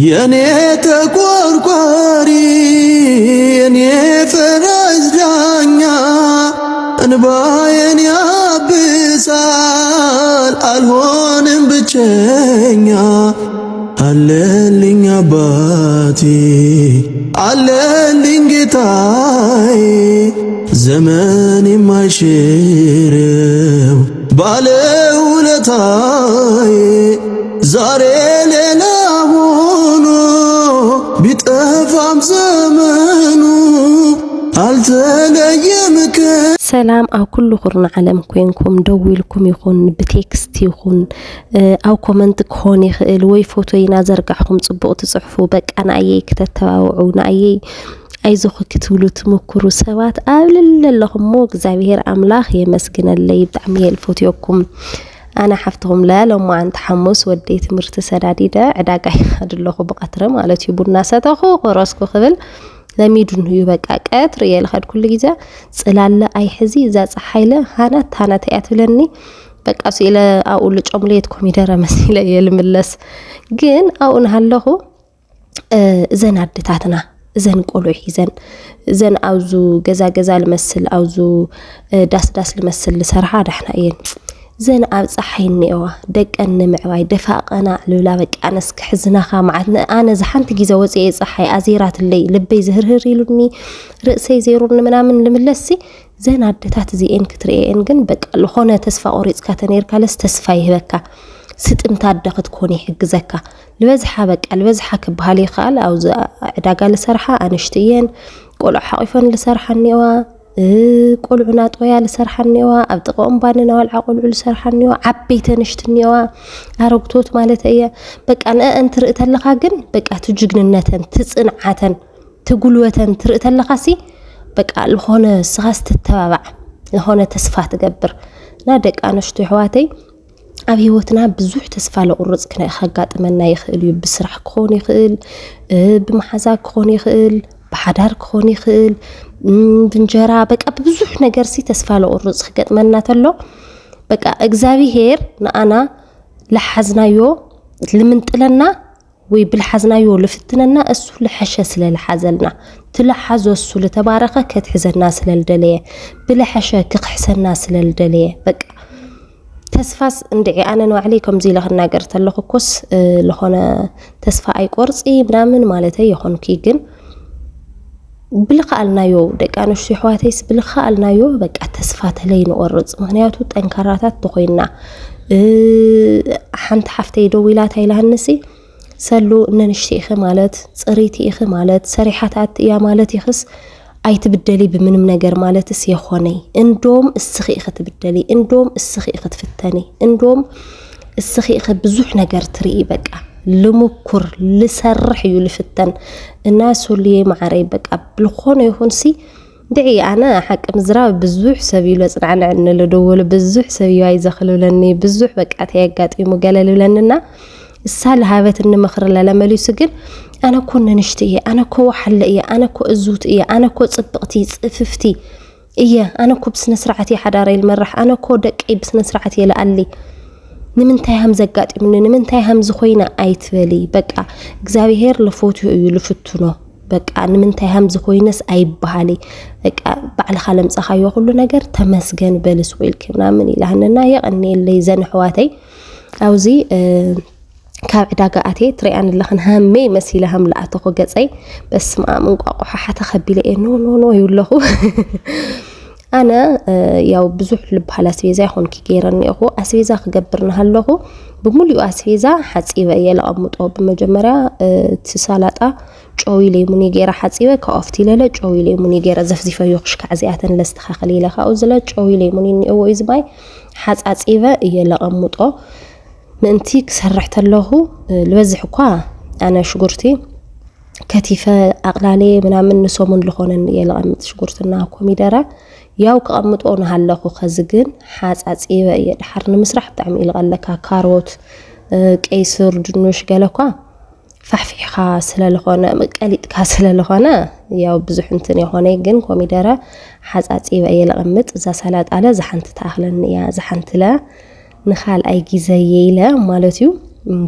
የኔ ተቆርቋሪ የኔ ፈራጅ ዳኛ እንባዬን ያብሳል አልሆንም ብቸኛ አለልኝ አባቴ አለልኝ ጌታዬ ዘመን የማይሽረው ባለውለታዬ ዛሬ ሌላ ሆኖ ቢጠፋም ዘመኑ አልተለየም سلام أو كل قرن عالم كوينكم دويلكم يكون بتكست يكون أو كومنت كوني الوي فوتوينا زرقعكم صبغوا تصحفوا بك أنا أيي كتتابعونا أي زخ كتولو تمكروا سوات أول اللهم موك زاوير أملاخ يمسكن اللي يبدعمي الفوتيوكم أنا حفتهم لا لو ما عند تحمس وديت مرتسدادي دا عداقاي هاد الله بقطرم على تيوب الناس تاخو وراسكو خبل لميدون هيو بقى قطر يا لخد كل جزا صلاله اي حزي ذا صحيله هانت ياتلني بقى سيله اقول ጨምሌት ኮሚደራ መስለ የልምለስ ግን አሁን ሃለሁ ዘን አድታትና ዘን ቆሎይ ዘን አውዙ ገዛ ለመስል አውዙ ዳስ ለመስል ሰርሃ ዳህና እየን زين أبصحيني دقن معواي دفاقنا لولا بك أنا سكحزناها معنا أنا زحنت جيزة وزي صحي أزيرات اللي لبي زهر يلوني رأسي زيرون من لملسي زين عدتات زين كترين جن بك الخونة تسفى أوريس كاتنير كالس تسفى بك ست امتادقت كوني حق زكا الوزحة بك الوزحة كبهالي خال أو عداقة لسرحة أنشتين قولوا حقيفا لسرحة النوا قولعنا طويا لسرحنيوا ابطقوم باننا والعقولع لسرحنيوا عبيت نشتنيوا አረግቶት ማለት እየ በቃ አንተ ርእተለኻ ግን በቃ ትጅግንነተን ትጽንዓተን ትጉልወተን ትርእተለኻሲ በቃ ለሆነ ስኻስ ተተባባዕ ለሆነ ተስፋ ትገብር ና ደቃ ነሽቱ ህዋተይ ኣብ ህይወትና ብዙሕ ተስፋ ለቁርጽ ክና ይخጋጥመና ይኽእል ብስራሕ ክኾን ይኽእል ብመሓዛ ክኾን ይኽእል بحدار كوني خيل بنجرا بقى بزح ነገር سي تسفى لقرص خገጥመና ተሎ በቃ እግዚአብሔር ናአና ለሐዝናዮ ለምንጥለና ወይ بالحزናዮ ለፍትነና እሱ ለሐሸ ስለለሐዘልና ትለሐዞ እሱ ለተባረከ ከትሕዘና ስለልደለየ ብለሐሸ ክሕሰና ስለልደለየ በቃ ተስፋስ እንደይ አነ ነው عليكم زي ለኸናገር ተለኹኩስ ለሆነ ተስፋ አይቆርጽ ምናምን ማለት ይሆንኪ ግን بالخالنايو دقانوش حواتيس بالخالنايو بقى تسفات لي نقرص مغنياتو طنكراتات تخوينا حنت حفتي دويلات هيلهنسي سلو ننشتي اخ مالت صريتي اخ مالت سريحاتات يا مالت يخس اي تبدلي بمنم ነገር ማለትስ يخوني اندوم اسخي اخ تبدلي اندوم اسخي اخ تفتني اندوم اسخي اخ بزح ነገር تري بقى لمكر لسرح يلفتن الناس اللي معري بقى بالخونه يخونسي دعي انا حق مزراب بزح سبيل صنعنا ان لدول بزح سبيل يزخلوا لني بزح بقى تيغاطيمو قاللوا لنا السال هابت ان مخر لمليس ግን انا كنا نشتي انا كو حلئي انا كو ازوت انا كو صبقتي صففتي انا كو بسن سرعتي حداري المرح انا كو دقي بسن سرعتي لالي نمنتاي هم زقاطي من نمنتاي هم زخوينا ايتبلي بقى እግዚአብሔር ለፎቱ ይልፍቱኖ በቃ نمنتاي هم زخوينس አይባሃሊ በቃ ባዕል ኻለም ጻኻዮ ሁሉ ነገር ተመስገን በልስ ወይልክ ምናምን ይላህንና የቀኒ ለይዘን ህዋተይ አውዚ ካብ ዕዳጋአቴ ትሪአን ለኽን ሃሜ መሲለህም ለአተኹ ገጸይ በስማ መንቋቋሓ ተኸቢለ ኖ ይውለኹ أنا ياو بزح لبحال أسفيزا يخون كي جيراني أخو أسفيزا خجبرنا هالله بمولي أسفيزا حتسيبا يلا أمطو بمجمرة تسالات جوي ليموني جيرا حتسيبا كأفتي لا جوي ليموني جيرا زفزفا يخش كعزيات لستخا خليلة خاوزلا جوي ليموني أو إزماي حتسيبا يلا أمطو ننتيك سرحت له الوزح قا أنا شجرتي كتيفة أقلالي من نسومن لخونن يلا أمط شجرتنا كوميدرا ያው ቀምጦን ሃለኹ خزግን ሓጻጽይበ የድሐርን መስራሕ ብጣዕሚ ኢልቀለካ ካሮት ቀይስር ድንሽ ገለኳ ፈሕፊሕኻ ስለለኾነ መቀሊጥካ ስለለኾነ ያው ብዙሕ እንትን የሆነ ግን ኮሚደረ ሓጻጽይበ የለቀምጥ እዛ ሰላጣ አለ ዘሐንት ታኽለን ያ ዘሐንት ለ ንኻል አይ ጊዜ ይለ ማለትዩ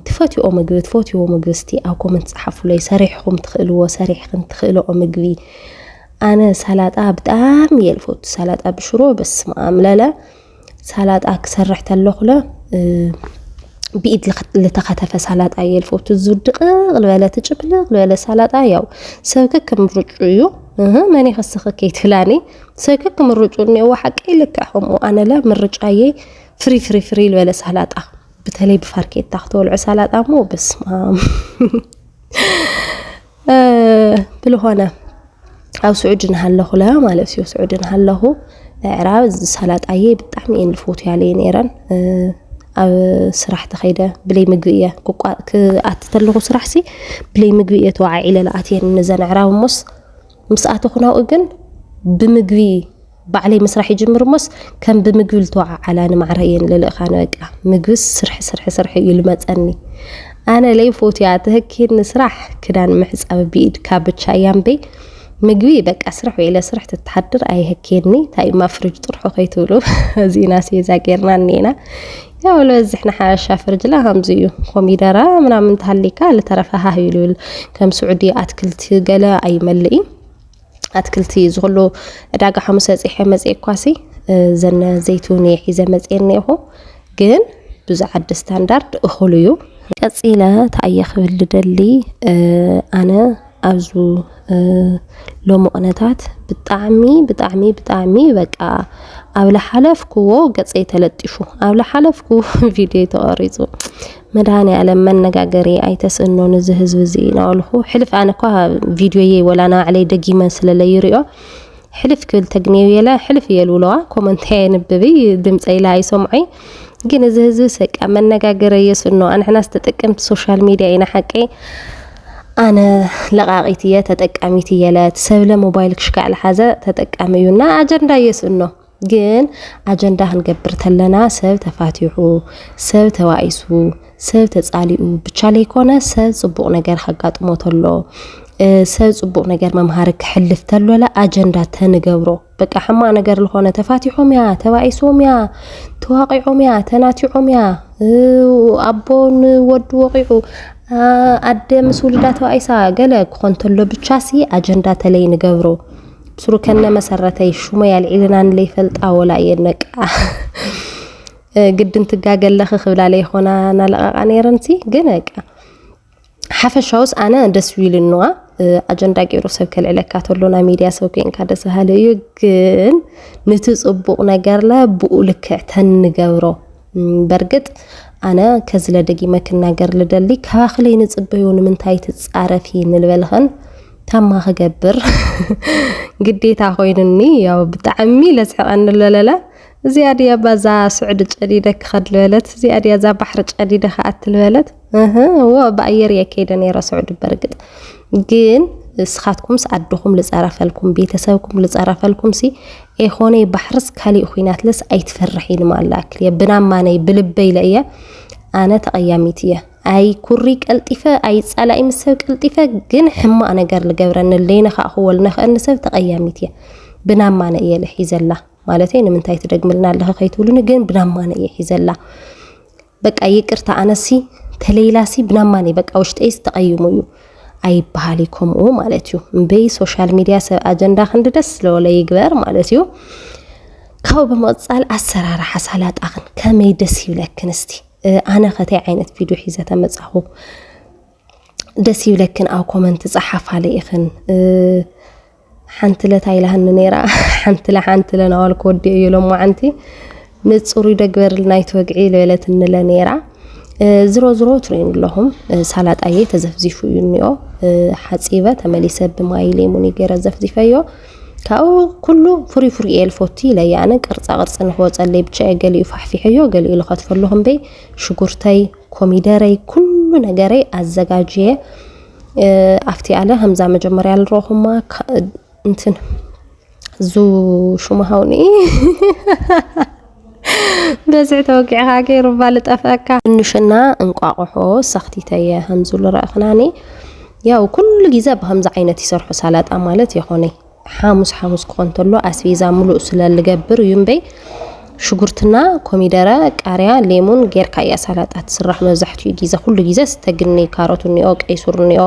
تفاتيو مغبي تفاتيو مغستي او كومنت صحفوا لي سريحكم تخلوا سريحكم تخلوا مغبي انا سلطه بطعم يلفوت سلطه بشرو بس ما املاله سلطه كسرحت اللخله بيد لتخطف سلطه يلفوت الزدق ولا تجبله ولا سلطه ياو سوكك مرجعيو ماني خسخ كيت فلاني سوكك مرجعوني وحقي لكهم وانا لا مرجعي فري ولا سلطه بتلي بفركيت تاخذوا العسلطه مو بس ما بلهونه او سعودنا هله لا مالسيو سعودنا هله عراب سلطه بطعم ينفوت علي نيران او سراح تخيده بلي مغيه كاتتلغو سراحسي بلي مغيه توعيله لاتين نزن عراب مساته خناو اجن بمغوي بعلي مسرح يجمر مس كان بمغول توع على نمعرين للخانه بقى مغوس سرح يلمصني انا لي فوتيات هكي نسرح كدان محصب بيد كابتش ايامبي مغوي بقى سرح الى سرح تتحضر اي هكيني تاي ما فرج طرحو خيتولو زينا سيزاغيرنا نينا يا ولا زحنا حاشا فرج لا همزيو كوميدرا منامن تهليكا لترفها هيلول كم سعودي اتكلت قلا اي ملئي اتكلتي زغلو داغا حمص يحمص كواسي زن زيتوني حيزه مصيرنيهو ግን بزعد ستاندرد اخليو قصيله تايخ بلدلي انا ابزو لومونتات بطعمي بقى ابل حلفكو قصي تلطيشو ابل حلفكو فيديو تقريزو مداني على من نغاغري ايتس انو نزه حزب زينا الخو حلف انا كو فيديوي ولا انا علي دقيمه سلليريو حلف كل تغنيو يلا حلف يلولوا كومنتين ببي دمصي لاي سمعي ግን ዝህዝ ሰቀ መነጋገር የስኖ አንحنا ተጠቀምት ሶሻል ሚዲያ አይና ሐቂ አነ ለቃቂትየ ተጠቃሚትየ ለተሰብለ ሞባይል ክሽካል ሐዘ ተጠቃሚዩና አጀንዳ የስኖ ግን አጀንዳ ህንገብር ተለና ሰብ ተፋቲሑ ሰብ ተዋይሱ ሰብ ተጻሊኡ ብቻ ላይ ኮነ ሰብ ጽቡቅ ነገር ሐጋጥሞ ተሎ ሰብ ጽቡቅ ነገር መምሃር ክሕልፍ ተሎ ላ አጀንዳ ተንገብሮ በቃ حማ ነገር ለሆነ ተፋቲሖም ያ ተዋይሶም ያ ተዋቂዖም ያ ተናቲዖም ያ አቦን ወድ ወቂዑ አደም ሱልዳ ተዋይሳ ገለ ኮንተሎ ብቻ ሲ አጀንዳ ተለይ ንገብሮ بسرو كنا مسرتي شوما يالعلنان لي فلطا ولا ينقا قد انت قاقل خبلا لي خونا نلقا نيرنتي قنقا حفشاوس انا دسويل النوا اجندا قيرو سبك العلكاتولونا ميديا سوكين كادس هاليو قن نتصبق نقر لا بقولك تنقورو برقد انا كزلا دقي مكن نقر لدلي كاخلي نتصبيون من تاي تتصعرفين البلغن تما خجبر قديتا خوينني يا بتعمي لسحقن لا زياده يا بازا سعد جديدك خد الولد زياده يا ذا بحر جديده خات الولد هو باير يكيدني رسعد برقد جين اسخاتكم سعدكم لصرفلكم بيتسابكم لصرفلكم سي ايخوني بحرس كالي خوينات لس ايتفرحين مالاك يا بناماني بلبي ليا انا تقياميتيه اي كوري قلطيفه اي صلاي مسب قلطيفه ግን حما ነገር ለገብረን ለይነ ካሁ ወልነኸን ሰብ ተቀያሚትየ ብናማነ የለሂዘላ ማለት ነው ምን ታይት ደግምልና ለኸይቱልን ግን ብናማነ የሂዘላ በቃ ይቅርታ አነሲ ተሌላሲ ብናማነ በቃ ውሽጤስ ተቀይሙዩ አይ ባህሊኩም ማለት ነው በይ ሶሻል ሚዲያ ሰብ አጀንዳ ክንደስ ለወለ ይግበር ማለት ነው ካው በመጻል አሰራራ ሐሳላት አኽን ከመይ ደስ ይብለክንስቲ انا ختي عينت فيديو حيزه تمصحو دسي لكن او كومنت صحف علي اخن حنت لتايلهن نيرا حنت لنا والكود يلوم عنتي نصوري دغبر النايت وقعي ليله نلنيرا زرو ترين لهم سالات اي تزفزيفو ينيو حصيبه تمليسه بماي ليموني غير زفزيفيو كاو كله فري الفوتي لا يعني قرص هو صلي بچا يغلي فحفيحيو غلي لخطفلهم بي شغورتاي كوميدري كل نغري ازغاجيه افتي على همزه مجمريا الروحما انتن زو شو ما هوني بزع توقع غير بالطفكا انشنا انقاقحو سختيتي همزو لراخناني ያው ኩሉ ጊዜ በህምዛ አይነት ይሰርሑ ሳላጣ ማለት ይሆነ حاموس كونتلو اسفيزا ملو سلالغبر يمبي ሽጉርትና ኮሚደረ ቃሪያ ሌሞን ጌርካ ያ ሰላጣ ተስራሕ መብዛሕትኡ ጊዜ ኩሉ ጊዜ ስተግኒ ካሮትኒኦ ቀይሱርኒኦ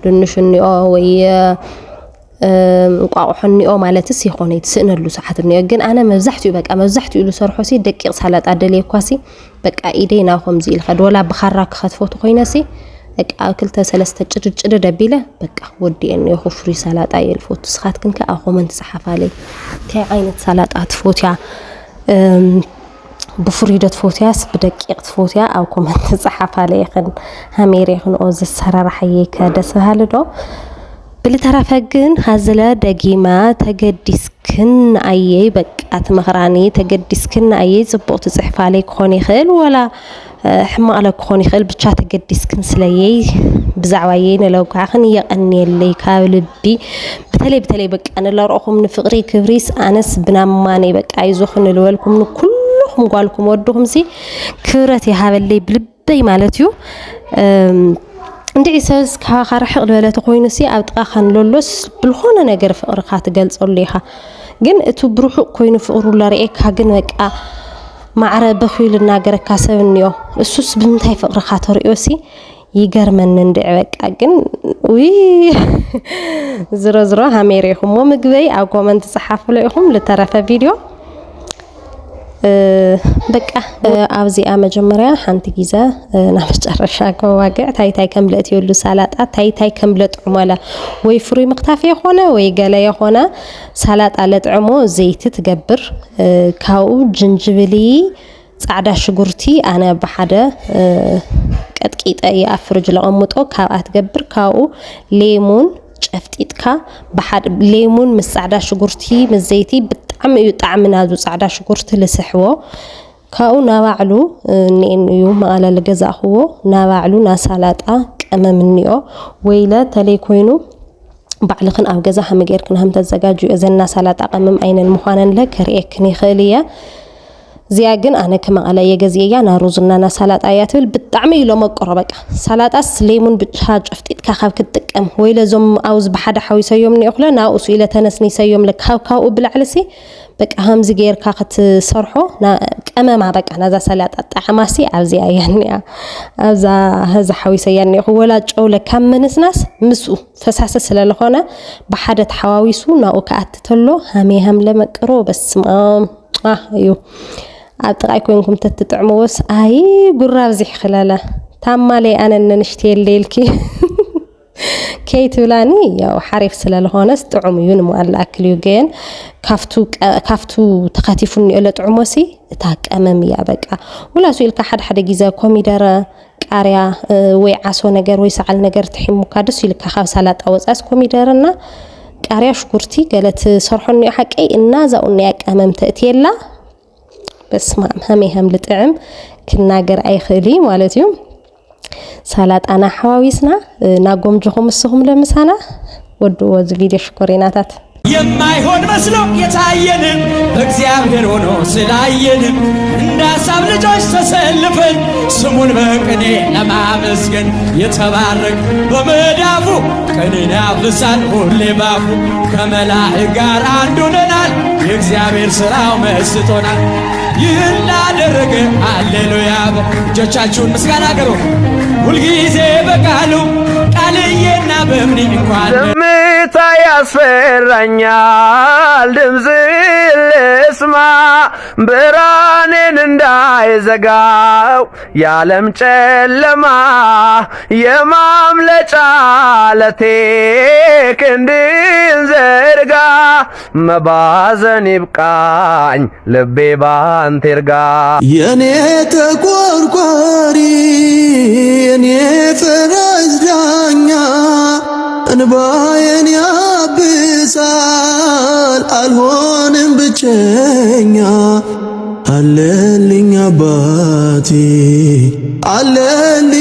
ድንሽኒኦ ወይ እንቋቁሖኒኦ ማለትስ ይኾነ ይትስእነሉ ሰዓትኒኦ ግን ኣነ መብዛሕትኡ ኢሉ ሰርሖሲ ደቂቅ ሰላጣ ደልየኳሲ በቃ ኢዴና ከምዚ ኢልካ ወላ በኻራ ክኸትፎት ኮይነሲ በቃ ክልተ ሰለስተ ጭድጭድ ደቢለ በቃ ወዲእኒ ፍሪ ሰላጣ የልፎት ስኻትክን ከ ኮመንት ጽሐፋለይ ታይ ዓይነት ሰላጣ ትፎትያ بفريدة فوتياس بدقيق فوتيا أو كومنت صحف عليهن هميريهن أو زسرارحيه كدس هالدو بالترافقن هزلا دقيمة تقدسكن أيه بقات مغراني تقدسكن أيه زبوت صحف عليك خوني خيل ولا حما على خوني خيل بتشات تقدسكن سليه بزعوين لو كاخن يقني اللي كابلبي بتلي بك أنا لا رأخم من فقري كبريس أنس بناماني بك عايزوخن الوالكم كل هم قالكم ودهم زي كرتي هذا اللي بلبي مالتيو عندي إحساس كخرح ولا تقوينسي أو تأخن لولس بالخونة نجر في أرقات جلس أوليها جن تبروح كوين في أورولا رأيك هجن وك معرب بخيل الناجر كاسبنيو السوس بنتهي في أرقات رئيسي يجر من ندعك أجن وي زرا هميريهم ومقبي أو كومنت صحافة لهم لترى فيديو بقى أوزي مجمرة حنت جيزة نفس الرشاق وواقع تاي كملت يولو سالات تاي كملت عمالة ويفري مقتافي هنا ويقالي هنا سالات على عمو زيت تقبر كاو جنجبلي صعدا شجرتي أنا بحدا كتكيت أي أفرج لأمتو كاو أتقبر كاو ليمون شفتيتك بحد ليمون مسعدا شجرتي مزيتي عم يطعمنا ذو صعدا شكرت لسحوه كاو نواعلو نين يوم على الجزا هو نواعلو ناسالطا قممنيو ويلا تلي كوينو بعلخن او جزا هم غير كن هم تزجاجو اذن سالطا قمم عين المخانن لكريكني خليه زياجن أنا كما على يجزية أنا روزنا أنا سلطة آياتل بتعمل لو ما قربك سلطة سليمون بتحاج أفتيت كخاف كتكم ويلا زم أوز بحد حوي سيومني أخلا نا أسئلة تنسني سيوم لك كاو بالعلسي بك أهم زجير كاخت صرحه نا كما مع بك أنا ذا سلطة طعماسي أوزي يعني أوزا هذا حوي سياني هو لا جولة كم من ناس مسو فساسة سلالة هنا بحد حواويسو نا وكأتتلو هم لما قرو بس ما أيوه أتراكم تتطعموس أي قراب زي خلاله تمالي أنا نشتي الليلكي كيت ولاني يا حريف سلال هونس طعميون مؤل أكل يوجين كافتو تخاتيفني إلى طعموسي تاك أمامي بقى ولا سؤال كحد جيزة كوميدرا قاريا ويعسو نجر ويسعل نجر تحمو كادس يلك خاف سلات أو أس كوميدرنا قاريا شكرتي قالت صرحني حكي النازا أني أمام تأتيلا بس ما هم لطعم كنا جر أي خلي مالتيوم سالات أنا حواويسنا ناقوم جهم السهم لمسانا ودو وزليد شكريناتات የማይሆን መስሎ የታየንም እግዚአብሔር ሆኖ ስላየንም እንዳሳብ ልጆች ተሰልፈን ስሙን በቅኔ ለማመስገን የተባረክ በመዳፉ ቅኔን ያፍሳል ሁሌ ባፉ ከመላእክት ጋር አንድ ሆነናል የእግዚአብሔር ሥራው መስጦናል ይህን ላደረገ ሃሌሉያ እጆቻችሁን ምስጋና አቅርቡ ሁልጊዜ በቃሉ ቃልዬና በእምኔ እንኳን ዝምታ ያስፈራኛል ድምፅ ልስማ ብርሃኔን እንዳይዘጋው የዓለም ጨለማ የማምለጫ ዓለቴ ክንድን ዘርጋ መባዘን ይብቃኝ ልቤ ባንተ ይርጋ የኔ ተቆርቋሪ የኔ ፈራጅ ዳኛ እንባዬን ያብሳል አልሆንም ብቸኛ አለልኝ አባቴ አለልኝ